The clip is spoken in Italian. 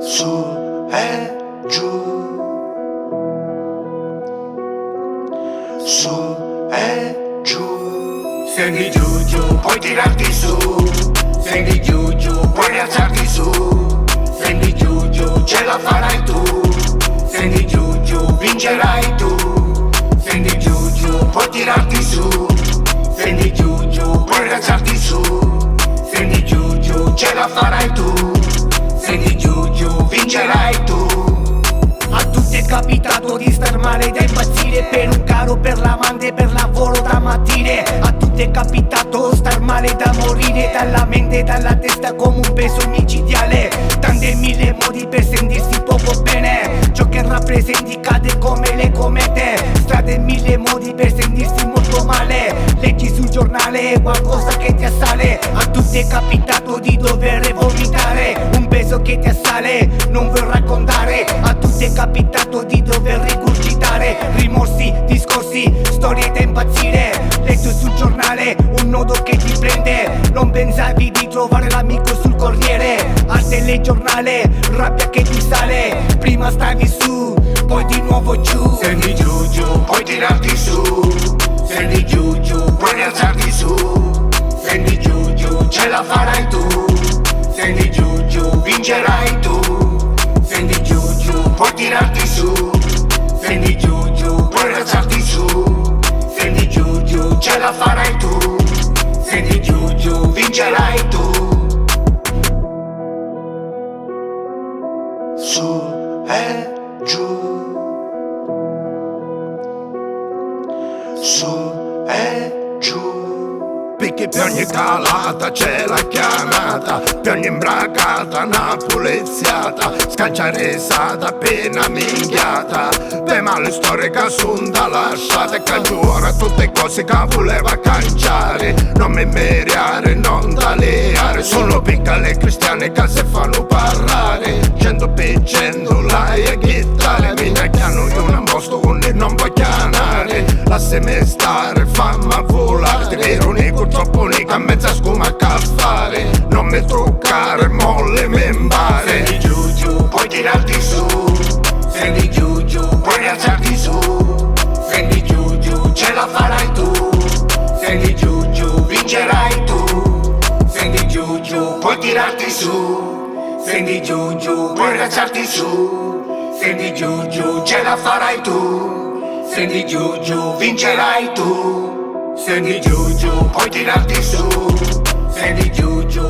su e giù, su e giù. Senti giù giù, puoi tirarti su. Senti giù giù, puoi rialzarti su. Senti giù giù, ce la farai tu. Senti giù giù, vincerai tu. Senti giù giù, puoi tirarti su. Senti giù giù, puoi rialzarti su. Senti giù giù, ce la farai tu. Senti giù giù, vincerai tu. A tutti è capitato di star male, da impazzire per un caro, per l'amante, per lavoro da mattine. A tutti è capitato star male, da morire dalla mente, dalla testa come un peso micidiale. Tante mille modi per sentirsi poco bene. Ciò che rappresenti cade come le comete. Strade mille modi per sentirsi molto male. Leggi sul giornale qualcosa che ti assale. A tutti è capitato di dover vomitare un peso che ti assale, non vuoi raccontare. A tutti è capitato di dover rigurgitare rimorsi, discorsi, storie da impazzire. Letto sul giornale un nodo che ti prende. Non pensavi di trovare l'amico sul corriere. Al telegiornale rabbia che ti sale. Prima stavi su, poi di nuovo giù. Senti giù giù, puoi tirarti su. Senti giù giù, puoi rialzarti su. Senti giù giù, ce la farai tu. Senti giù giù, vincerai tu. Senti giù giù, puoi tirarti su. Senti giù giù, puoi rialzarti su. Senti giù giù, ce la farai tu. Senti giù giù, vincerai tu. Su e giù, su e giù. Perché per ogni calata c'è la chiamata, per ogni imbracata una puliziata, scanciaresata appena minchiata, per male storie che son da lasciate e cangiura tutte cose che voleva cangiare. Non mi meriare, non taliare, sono piccole cristiane che si fanno parlare, 100% lei è chitarra, mi chiano io un posto onde non voglio chianare, lasciami stare, fammi volare, ti vero unico troppo unica, mezza scuma a fare, non mi truccare, molle mi imbare. Senti giù giù, puoi tirarti su. Senti giù giù, puoi rialzarti su. Senti giù giù, ce la farai tu. Senti giù giù, vincerai tu. Senti giù giù, puoi tirarti su. Senti giù giù, puoi rialzarti su. Senti giù giù, ce la farai tu. Senti giù giù, vincerai tu. Senti giù giù, puoi tirarti su. Senti giù giù,